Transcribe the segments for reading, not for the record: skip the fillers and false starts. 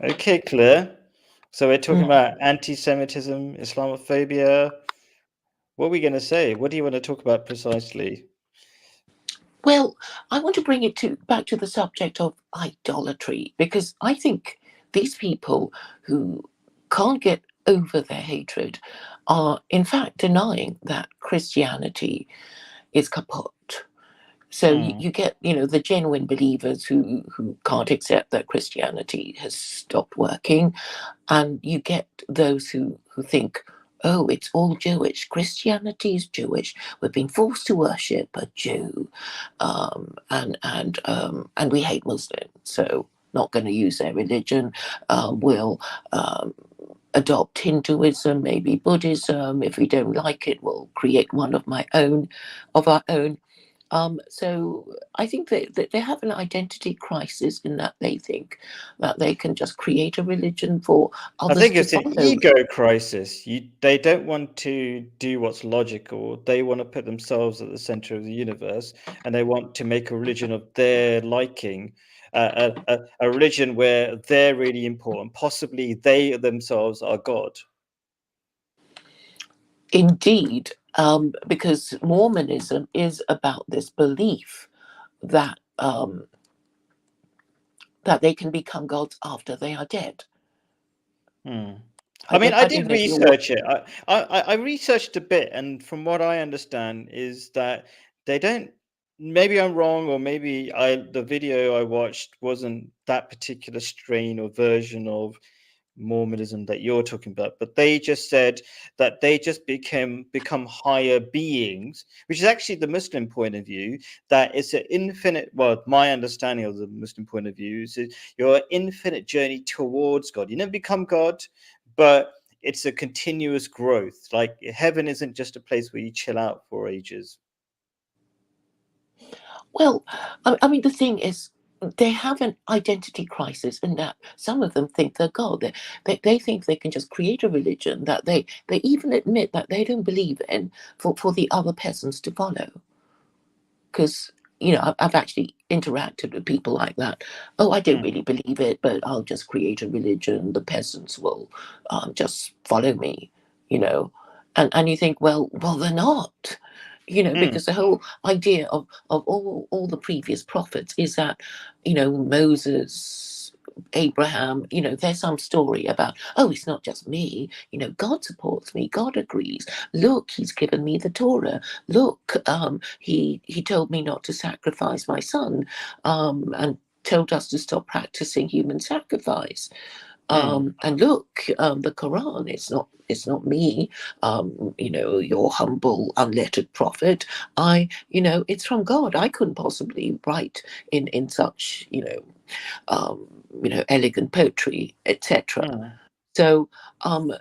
Okay, Claire. So we're talking about anti-Semitism, Islamophobia. What are we going to say? What do you want to talk about precisely? Well, I want to bring it back to the subject of idolatry because I think these people who can't get over their hatred are in fact denying that Christianity is kaput. So Hmm. you get, the genuine believers who can't accept that Christianity has stopped working, and you get those who think, oh, it's all Jewish. Christianity is Jewish. We've been forced to worship a Jew, and we hate Muslims, so not going to use their religion. We'll adopt Hinduism, maybe Buddhism. If we don't like it, we'll create one of our own. So I think that they have an identity crisis in that they think that they can just create a religion for I others think to it's an follow. ego crisis. They don't want to do what's logical. They want to put themselves at the center of the universe, and they want to make a religion of their liking, a religion where they're really important. Possibly they themselves are God. Indeed, because Mormonism is about this belief that that they can become gods after they are dead. Hmm. I I mean, don't I I don't did know if you're research it. I researched a bit, and from what I understand is that they don't. Maybe I'm wrong, or maybe the video I watched wasn't that particular strain or version of Mormonism that you're talking about. But they just said that they just become higher beings, which is actually the Muslim point of view. That it's an infinite. Well, my understanding of the Muslim point of view is your infinite journey towards God. You never become God, but it's a continuous growth. Like heaven isn't just a place where you chill out for ages. Well, I mean, the thing is, they have an identity crisis in that some of them think they're God. They think they can just create a religion that they even admit that they don't believe in for the other peasants to follow. Because, I've actually interacted with people like that. Oh, I don't Hmm. really believe it, but I'll just create a religion. The peasants will just follow me, you know. And you think, well, they're not, Hmm. because the whole idea of all the previous prophets is that, Moses, Abraham, there's some story about, oh, it's not just me, God supports me, God agrees. Look, he's given me the Torah. Look, he told me not to sacrifice my son, and told us to stop practicing human sacrifice. Hmm. And look, the Quran, it's not me, your humble unlettered prophet. It's from God. I couldn't possibly write in such, elegant poetry, etc. Hmm. So, um,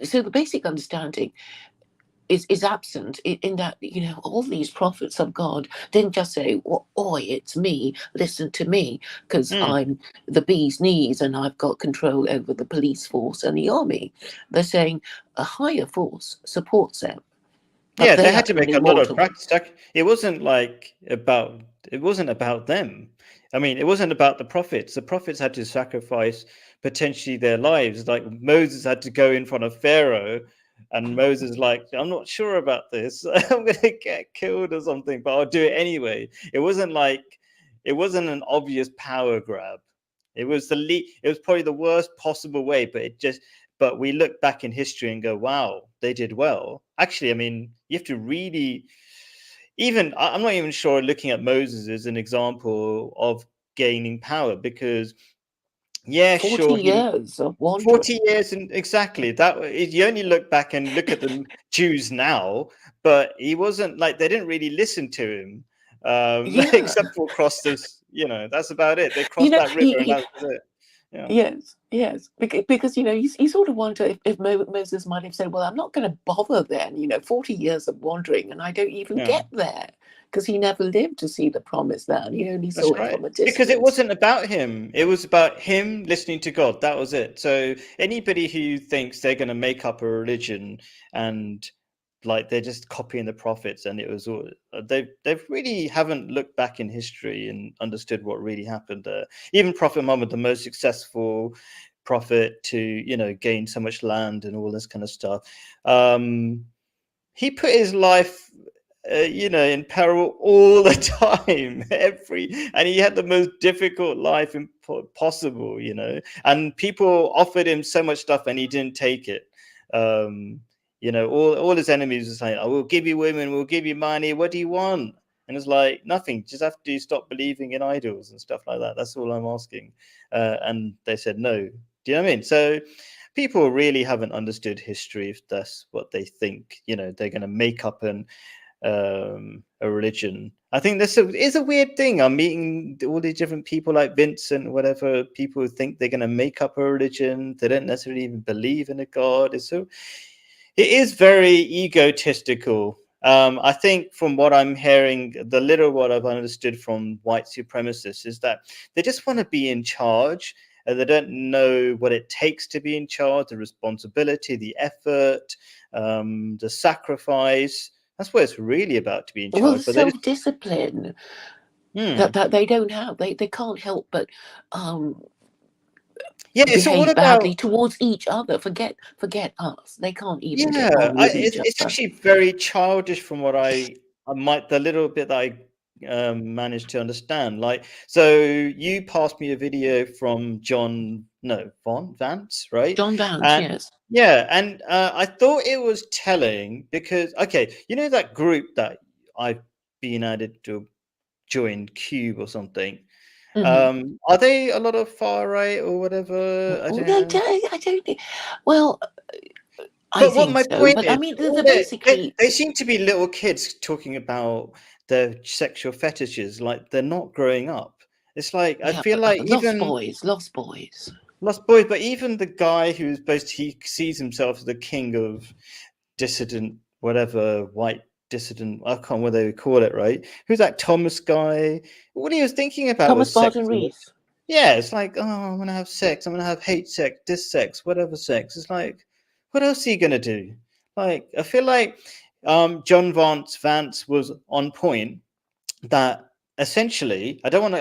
so the basic understanding is absent in that, all these prophets of God didn't just say, well, oi, it's me, listen to me, because Hmm. I'm the bee's knees and I've got control over the police force and the army. They're saying a higher force supports them, but Yeah, they they had are to make only a lot of mortal. practice. It wasn't like about. It wasn't about them. I mean, it wasn't about the prophets. The prophets had to sacrifice potentially their lives. Like Moses had to go in front of Pharaoh, and Moses like, I'm not sure about this. I'm gonna get killed or something, but I'll do it anyway. It wasn't like it wasn't an obvious power grab. It was probably the worst possible way, but but we look back in history and go, wow, they did well. Actually, I mean, you have to really, I'm not even sure looking at Moses as an example of gaining power because, yeah, 40 sure, 40 years of wandering. years and exactly that. You only look back and look at the Jews now, but he wasn't like they didn't really listen to him, Yeah. except for cross this, that's about it. They You crossed know, that river and he, that was it. Yeah. Yes, yes, because you sort of wonder if Moses might have said, "Well, I'm not going to bother then." 40 years of wandering, and I don't even Yeah. get there because he never lived to see the promised land. He only That's saw it right. from a Because it distance. wasn't about him. It was about him listening to God. That was it. So anybody who thinks they're going to make up a religion and like they're just copying the prophets, and it was all they've really haven't looked back in history and understood what really happened there. Even Prophet Muhammad, the most successful prophet to gain so much land and all this kind of stuff, he put his life in peril all the time, and he had the most difficult life possible, and people offered him so much stuff and he didn't take it. All his enemies were saying, "I will give you women, we'll give you money. What do you want?" And it's like, nothing. Just have to stop believing in idols and stuff like that. That's all I'm asking. And they said no. Do you know what I mean? So people really haven't understood history if that's what they think. They're going to make up a religion. I think this is a weird thing. I'm meeting all these different people like Vincent, whatever. People who think they're going to make up a religion. They don't necessarily even believe in a god. It is very egotistical. I think from what I'm hearing, the little what I've understood from white supremacists is that they just want to be in charge. They don't know what it takes to be in charge, the responsibility, the effort, the sacrifice. That's what it's really about, to be in Well, charge. the But they just, self-discipline that they don't have. They can't help but yeah. So what behave about? badly towards each other. Forget us. They can't even get Yeah, on with each it's other. actually very childish from what I might the little bit that I managed to understand. Like, so you passed me a video from John, no, Vance, right? John Vance, And yes. yeah, and I thought it was telling because, okay, that group that I've been added to join, Cube or something. Mm-hmm. Are they a lot of far right or whatever? I don't know. I don't think. Well, I But what think my so. point But I is, mean, all they're basically they seem to be little kids talking about their sexual fetishes, like they're not growing up. It's like I yeah, feel like lost even boys, lost boys. Lost Boys, but even the guy who's supposed he sees himself as the king of dissident, whatever, white dissident. I can't remember what they would call it, right? Who's that Thomas guy? What he was thinking about Thomas was sex. Barton Reese. Yeah, it's like, oh, I'm gonna have sex. I'm gonna have hate sex, this sex, whatever sex. It's like, what else are you gonna do? Like, I feel like John Vance was on point. That essentially, I don't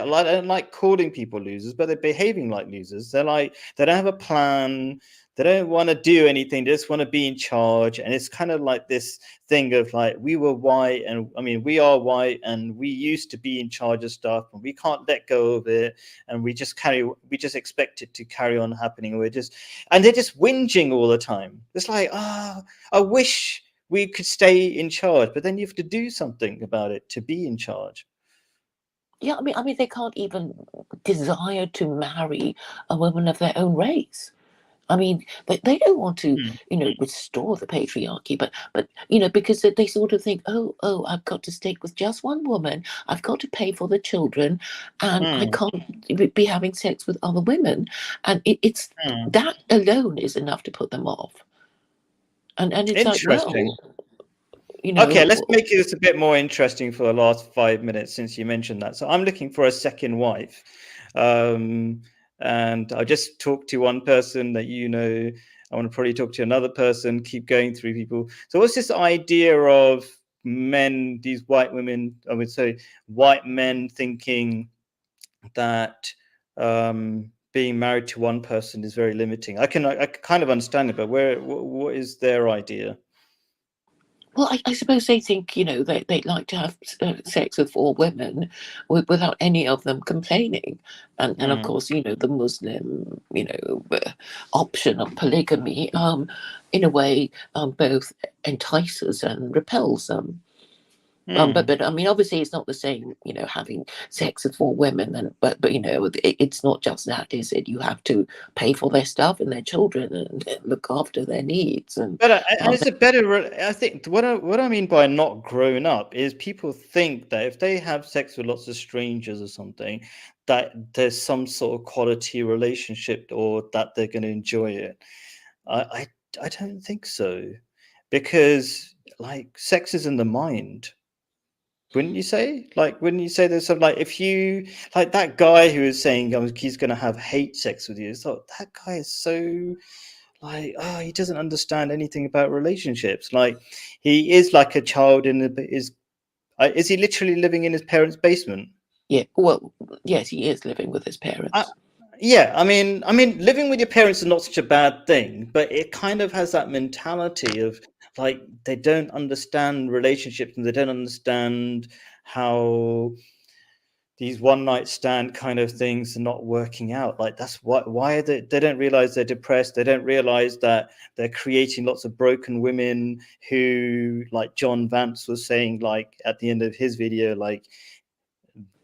like calling people losers, but they're behaving like losers. They're like, they don't have a plan. They don't want to do anything. They just want to be in charge. And it's kind of like this thing of like, we were white, and I mean, we are white, and we used to be in charge of stuff, and we can't let go of it. And we just expect it to carry on happening. And they're just whinging all the time. It's like, I wish we could stay in charge, but then you have to do something about it to be in charge. Yeah, I mean, they can't even desire to marry a woman of their own race. I mean, they don't want to, Mm, restore the patriarchy, but because they sort of think, oh, I've got to stick with just one woman. I've got to pay for the children, and I mm, can't be having sex with other women, and it's mm. that alone is enough to put them off. And it's like, Interesting. well, you Okay, let's know, make this a bit more interesting for the last 5 minutes since you mentioned that. So I'm looking for a second wife. Um, and I just talked to one person that I want to probably talk to another person, keep going through people. So what's this idea of men, these white women, I would say white men thinking that being married to one person is very limiting? I can kind of understand it, but what is their idea? well, I suppose they think, they'd like to have sex with 4 women without any of them complaining. And of Mm, course, the Muslim, option of polygamy, in a way, both entices and repels them. mm. But I mean, obviously, it's not the same, having sex with 4 women. But it's not just that, is it? You have to pay for their stuff and their children and look after their needs. And But and it's a better. I think what I mean by not grown up is people think that if they have sex with lots of strangers or something, that there's some sort of quality relationship or that they're going to enjoy it. I, I I don't think so, because like sex is in the mind. Wouldn't you say? Like, wouldn't you say there's some like if you like that guy who was saying he's going to have hate sex with you? It's like that guy is so like, oh, he doesn't understand anything about relationships. Like, he is like a child is he literally living in his parents' basement? Yeah, well, yes, he is living with his I, parents. yeah, living with your parents is not such a bad thing, but it kind of has that mentality of like they don't understand relationships and they don't understand how these one night stand kind of things are not working out. Like that's why are they don't realize they're depressed. They don't realize that they're creating lots of broken women who, like John Vance was saying, like at the end of his video, like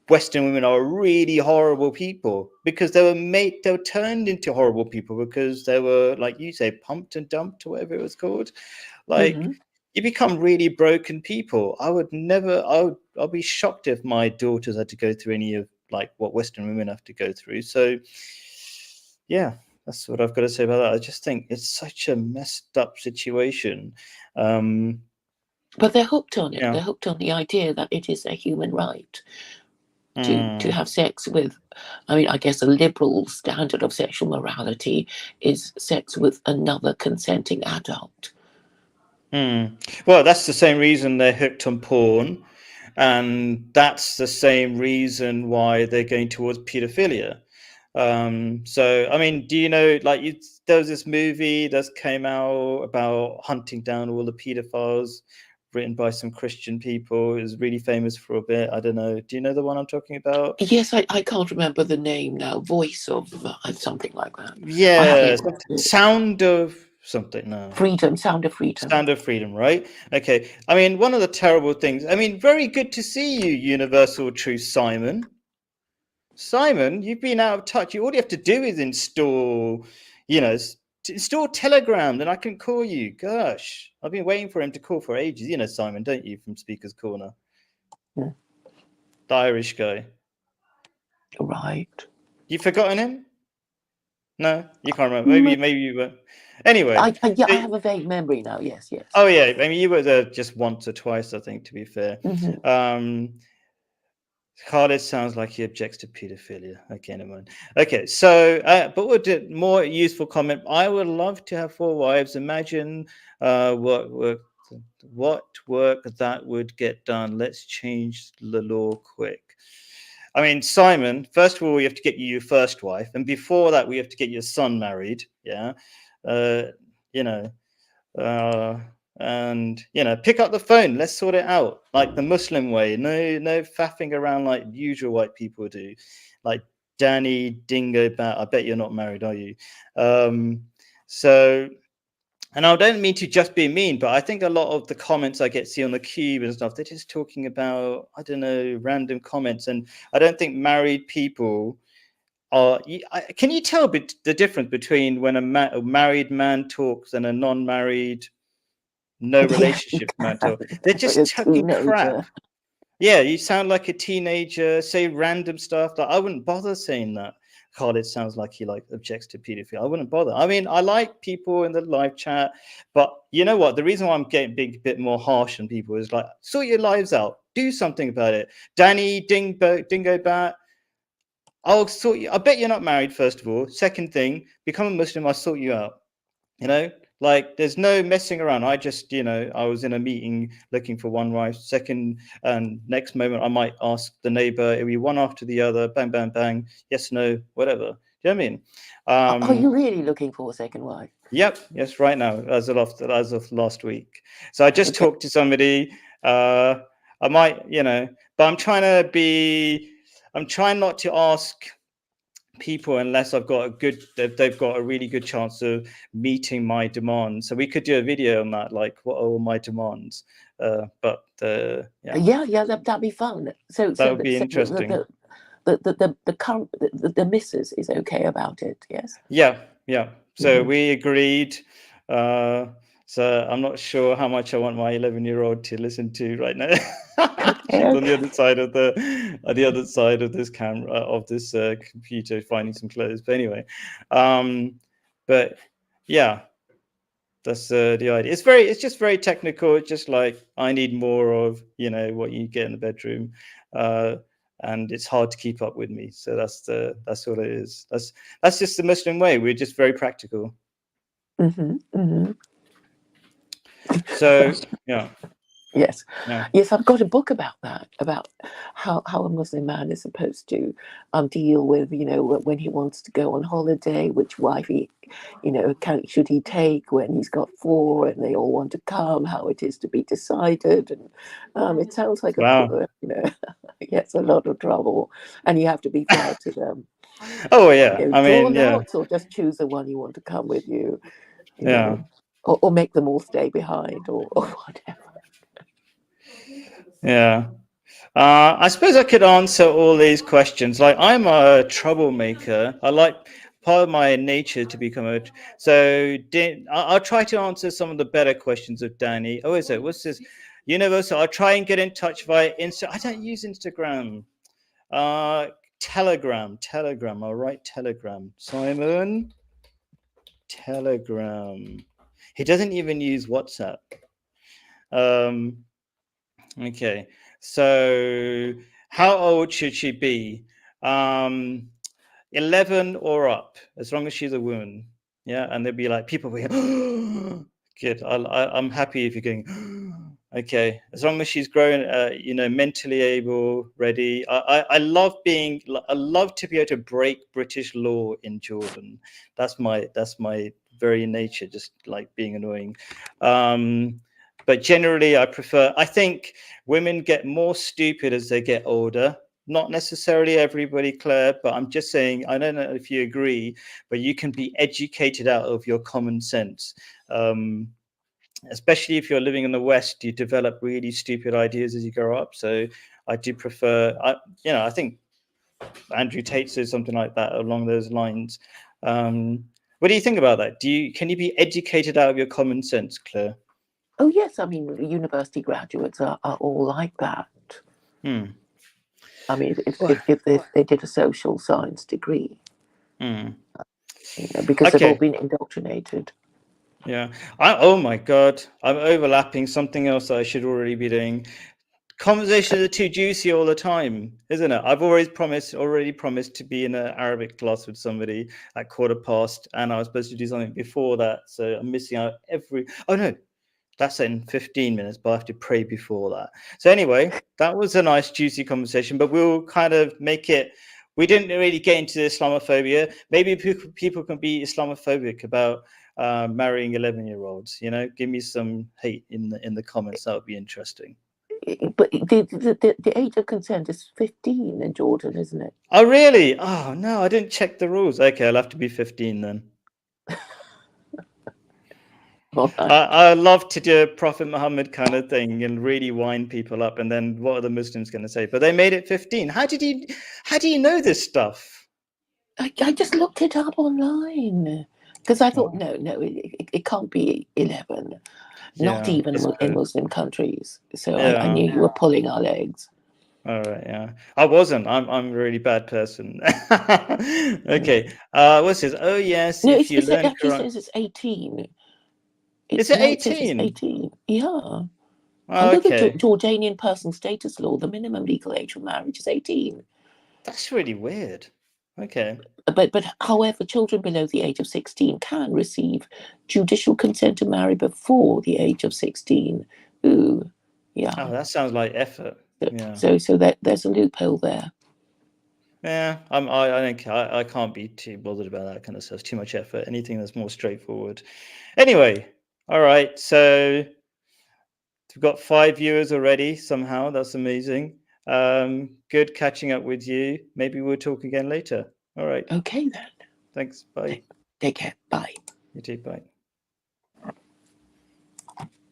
Western women are really horrible people because they were turned into horrible people because they were, like you say, pumped and dumped or whatever it was called. Like Hmm. you become really broken people. I'll be shocked if my daughters had to go through any of like what Western women have to go through. So yeah, that's what I've got to say about that. I just think it's such a messed up situation. Um, But they're hooked on it. yeah. They're hooked on the idea that it is a human right to Mm. have sex with. I mean, I guess a liberal standard of sexual morality is sex with another consenting adult. Well, that's the same reason they're hooked on porn, and that's the same reason why they're going towards pedophilia. So, I mean, do you know, like, there was this movie that came out about hunting down all the pedophiles, written by some Christian people. It was really famous for a bit. I don't know. Do you know the one I'm talking about? Yes, I can't remember the name now. Voice of something like that. I Yeah, haven't watched it. Sound of something. No. Freedom, Sound of Freedom. Stand of freedom, right? Okay. I mean, one of the terrible things. I mean, very good to see you, Universal Truth, Simon. Simon, you've been out of touch. All you have to do is install, you know, install Telegram, then I can call you. Gosh, I've been waiting for him to call for ages. You know, Simon, don't you, from Speaker's Corner? Hmm. The Irish guy. Right. You've forgotten him? No, you can't remember. Mm, Maybe you were. Anyway, yeah, I so have a vague memory now. Yes, yes. oh yeah, I mean you were there just once or twice, I think, to be fair. Hmm. Um, Khalid sounds like he objects to pedophilia. Okay, never mind. Okay, so but we'll do more useful comment. I would love to have four wives. Imagine what work that would get done. Let's change the law quick. I mean, Simon, first of all, we have to get you your first wife, and before that, we have to get your son married. Yeah, uh, you know, uh, and pick up the phone. Let's sort it out like the Muslim way. No faffing around like usual white people do, like Danny Dingo Bat. I bet you're not married, are you? Um, so, and I don't mean to just be mean, but I think a lot of the comments I see on the cube and stuff, they're just talking about, I don't know, random comments, and I don't think married people are. Can you tell the difference between when a married man talks and a non-married, no Yeah, relationship matter? They're a just talking crap. teenager. Yeah, you sound like a teenager. Say random stuff. Like I wouldn't bother saying that. God, it sounds like he like objects to pedophilia. I wouldn't bother. I mean, I like people in the live chat, but you know what? The reason why I'm getting a bit more harsh on people is like, sort your lives out. Do something about it. Danny Dingo Bat. I'll sort you. I bet you're not married. First of all. Second thing, become a Muslim. I'll sort you out. You know, like there's no messing around. I just, I was in a meeting looking for one wife. Second, and next moment I might ask the neighbor. It'll be one after the other. Bang, bang, bang. Yes, no, whatever. Do you know what I mean? Are you really looking for a second wife? Yep. Yes. Right now, as of last week. So I just Okay. talked to somebody. I might, but I'm trying not to ask people unless they've got a really good chance of meeting my demands. So we could do a video on that, like what are all my demands. But yeah, Yeah, that'd be fun. So, that so, would be so interesting. the current the missus is okay about it. Yes. Yeah. So Hmm. we agreed. Uh, so I'm not sure how much I want my 11-year-old to listen to right now. She's Okay. on the other side of this camera of this computer, finding some clothes. But anyway, but yeah, that's the idea. It's just very technical. It's just like I need more of what you get in the bedroom, and it's hard to keep up with me. So that's what it is. That's just the Muslim way. We're just very practical. Mm-hmm, mm-hmm. So yeah, Yes, yeah. yes, I've got a book about that, about how a Muslim man is supposed to deal with, when he wants to go on holiday, which wife he, should he take when he's got four and they all want to come, how it is to be decided, and it sounds like Wow. yes, a lot of trouble, and you have to be fair to them. Oh yeah. I Draw mean, yeah, lots, or just choose the one you want to come with you, you yeah, know, or make them all stay behind, or whatever. yeah. I suppose I could answer all these questions. Like, I'm a troublemaker. I like part of my nature to become a. So, I'll try to answer some of the better questions of Danny. Oh, is it? What's this? Universal. I'll try and get in touch via Insta. I don't use Instagram. Telegram. Telegram. I'll write Telegram. Simon. Telegram. He doesn't even use WhatsApp. Um, Okay, so how old should she be? 11 or up, as long as she's a woman. Yeah, and there'd be like people be good. I'm happy if you're going. Okay, as long as she's grown, mentally able, ready. I love being. I love to be able to break British law in Jordan. That's my very nature, just like being annoying. But generally, I think women get more stupid as they get older. Not necessarily everybody, Claire, but I'm just saying, I don't know if you agree, but you can be educated out of your common sense. Especially if you're living in the West, you develop really stupid ideas as you grow up. So I do prefer, I think Andrew Tate says something like that along those lines. What do you think about that? Can you be educated out of your common sense, Claire? Oh yes, I mean university graduates are all like that. Hmm. I mean, Well, if they did a social science degree, hmm. because they've all Okay. been indoctrinated. Yeah. Oh my God. I'm overlapping something else that I should already be doing. Conversations are too juicy all the time, isn't it? I've already promised to be in an Arabic class with somebody at 1:15, and I was supposed to do something before that. So I'm missing out oh no, that's in 15 minutes, but I have to pray before that. So anyway, that was a nice juicy conversation, but we'll kind of make it. We didn't really get into Islamophobia. Maybe people can be Islamophobic about marrying 11-year-olds. Give me some hate in the comments. That would be interesting. But the age of consent is 15 in Jordan, isn't it? Oh really? Oh no, I didn't check the rules. Okay, I'll have to be 15 then. All right. I love to do a Prophet Muhammad kind of thing and really wind people up, and then what are the Muslims going to say? But they made it 15. How do you know this stuff? I just looked it up online because I thought, Oh, no, it can't be 11, not yeah, even it's in good. Muslim countries. So I Yeah. knew you were pulling our legs. All right. Yeah. I wasn't. I'm a really bad person. Mm. Okay. What's this? Oh yes, No, if you it learn actually Quran. says it's 18. Is it It says it's 18? 18. Yeah. Under the Okay. Jordanian person status law, the minimum legal age for marriage is 18. That's really weird. Okay. But however, children below the age of 16 can receive judicial consent to marry before the age of 16. Ooh, Oh, yeah. that sounds like effort. Yeah. So there's a loophole there. Yeah, I think I can't be too bothered about that kind of stuff. Too much effort. Anything that's more straightforward. Anyway, all right. So we've got 5 viewers already. Somehow that's amazing. Good catching up with you. Maybe we'll talk again later. All right. Okay then. Thanks. Bye. Take care. Bye. You too. Bye.